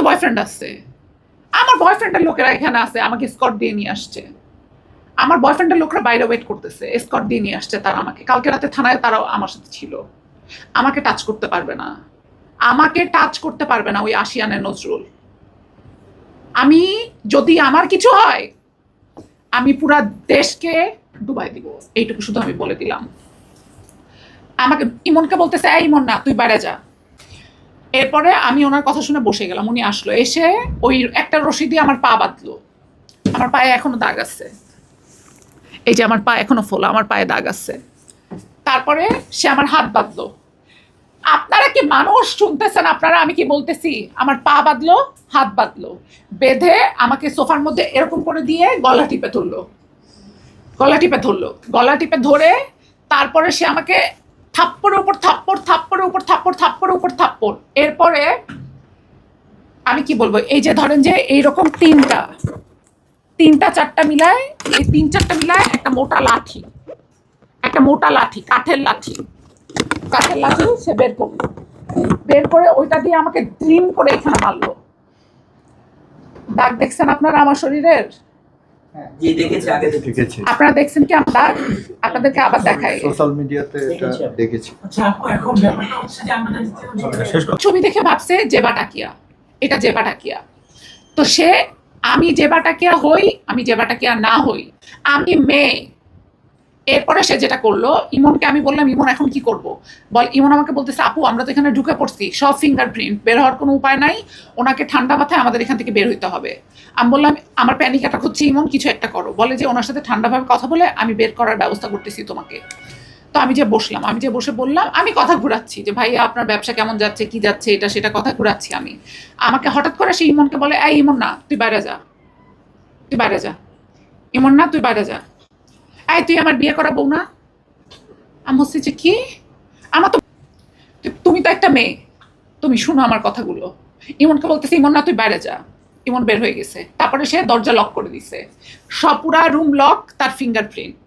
তো বয়ফ্রেন্ড আছে, আমার বয়ফ্রেন্ডের লোকেরা এখানে আছে, আমাকে স্কট দিয়ে নিয়ে আসছে, আমার বয়ফ্রেন্ডের লোকরা বাইরে ওয়েট করতেছে, স্কট দিয়ে নিয়ে আসছে তারা আমাকে। কালকে রাতে থানায় তারাও আমার সাথে ছিল। আমাকে টাচ করতে পারবে না, আমাকে টাচ করতে পারবে না ওই আশিয়ানে নজরুল। আমি যদি আমার কিছু হয় আমি পুরা দেশকে ডুবাই দিব, এইটুকু শুধু আমি বলে দিলাম। আমাকে ইমনকে বলতেছে, এই ইমন না তুই বাইরে যা। এরপরে আমি ওনার কথা শুনে বসে গেলাম। উনি আসলো, এসে ওই একটা রশি দিয়ে আমার পা বাঁধলো। আমার পায়ে এখনো দাগ আছে, এই যে আমার পা এখনো ফোলা, আমার পায়ে দাগ আছে। তারপরে সে আমার হাত বাঁধলো। আপনারা কি মানুষ শুনতেছেন আপনারা আমি কি বলতেছি? আমার পা বাঁধলো, হাত বাঁধলো, বেঁধে আমাকে সোফার মধ্যে এরকম করে দিয়ে গলা টিপে ধরলো, গলা টিপে ধরলো, গলা টিপে ধরে তারপরে সে আমাকে থাপ্পড়ের উপর থাপ্পড়, থাপ্পড়ের উপর থাপ্পড়, থাপ্পড়ের উপর থাপ্পড়। এরপরে আমি কি বলবো, এই যে ধরেন যে এইরকম তিনটা চারটা মিলায়, এই 3-4টা মিলায় একটা মোটা লাঠি, একটা মোটা লাঠি, কাঠের লাঠি সে বের করলো। বের করে ওইটা দিয়ে আমাকে ড্রিম করে এখানে মারলো। দাগ দেখছেন আপনারা আমার শরীরের? আপনারা দেখছেন কি আমার দাগ? আপনাদেরকে আবার দেখাই, সোশ্যাল মিডিয়াতে এটা দেখেছি। ছবি দেখে ভাবছে জেবা টাকিয়া, এটা জেবা টাকিয়া। তো সে, আমি জেবা টাকিয়া হই, আমি জেবা টাকিয়া না হই, আমি মেয়ে। এরপরে সে যেটা করলো, ইমনকে আমি বললাম ইমন এখন কি করব? ইমন আমাকে বলতেছে, আপু আমরা তো এখানে ঢুকে পড়ছি, সব ফিঙ্গারপ্রিন্ট, বের হওয়ার কোনো উপায় নাই, ওনাকে ঠান্ডা মাথায় আমাদের এখান থেকে বের হইতে হবে। আমি বললাম আমার প্যানিক অ্যাটাক হচ্ছে, ইমন কিছু একটা করো। বলে যে ওনার সাথে ঠান্ডাভাবে কথা বলে আমি বের করার ব্যবস্থা করতেছি তোমাকে। তো আমি যে বসলাম, আমি যে বসে বললাম, আমি কথা ঘুরাচ্ছি যে ভাইয়া আপনার ব্যবসা কেমন যাচ্ছে, কি যাচ্ছে, এটা সেটা কথা ঘুরাচ্ছি আমি। আমাকে হঠাৎ করে সে ইমনকে বলে, এই ইমন না তুই বাইরে যা, তুই বাইরে যা, ইমন না তুই বাইরে যা, এই তুই আমার বিয়ে করা বউ না? আমি হচ্ছে যে কি, আমার তো, তুমি তো একটা মেয়ে, তুমি শুনো আমার কথাগুলো। ইমনকে বলতেছে, ইমন না তুই বাইরে যা। ইমন বের হয়ে গেছে। তারপরে সে দরজা লক করে দিছে, সব পুরা রুম লক, তার ফিঙ্গারপ্রিন্ট।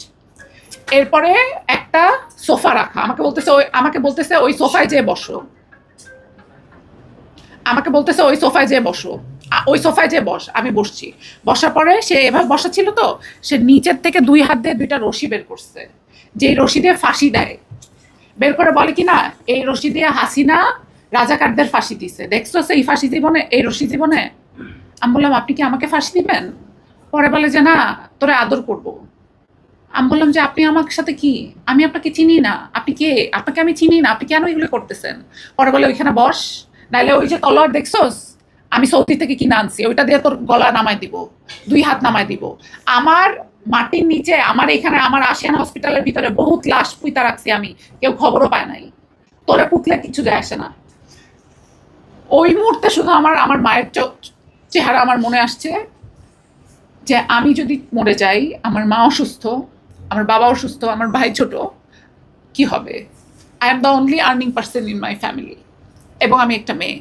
এরপরে একটা সোফা রাখা, আমাকে বলতেছে ওই সোফায় যেয়ে বসো, আমাকে বলতেছে ওই সোফায় যেয়ে বসো, ওই সোফায় যেয়ে বস। আমি বসছি। বসার পরে সে এভাবে বসা ছিল, তো সে নিচের থেকে 2 হাত দিয়ে 2টা রশি বের করছে, যে রশি দিয়ে ফাঁসি দেয়। বের করে বলে কি না, এই রশি দিয়ে হাসিনা রাজাকারদের ফাঁসি দিছে, দেখছো সেই ফাঁসি জীবনে, এই রশি জীবনে। আমি বললাম আপনি কি আমাকে ফাঁসি দিবেন? পরে বলে যে না তোরে আদর করব। আমি বললাম যে আপনি আমার সাথে কি, আমি আপনাকে চিনি না, আপনি কে, আপনাকে আমি চিনি না, আপনি কেন এগুলো করতেছেন? পরে বলে ওইখানে বস, নাইলে ওই যে তলোয়ার দেখছোস আমি সৌদি থেকে কিনে আনছি, ওইটা দিয়ে তোর গলা নামাই দিব, 2 হাত নামাই দিব। আমার মাটির নিচে, আমার এখানে, আমার আশিয়ান হসপিটালের ভিতরে বহুত লাশ পুঁতা রাখছি আমি, কেউ খবরও পায় নাই, তোরে পুতলে কিছু যায় আসে না। ওই মুহূর্তে শুধু আমার মায়ের চেহারা আমার মনে আসছে, যে আমি যদি মরে যাই, আমার মা অসুস্থ, আমার বাবা অসুস্থ, আমার ভাই ছোট, কি হবে? I am the only earning person in my family, এবং আমি একটা মেয়ে।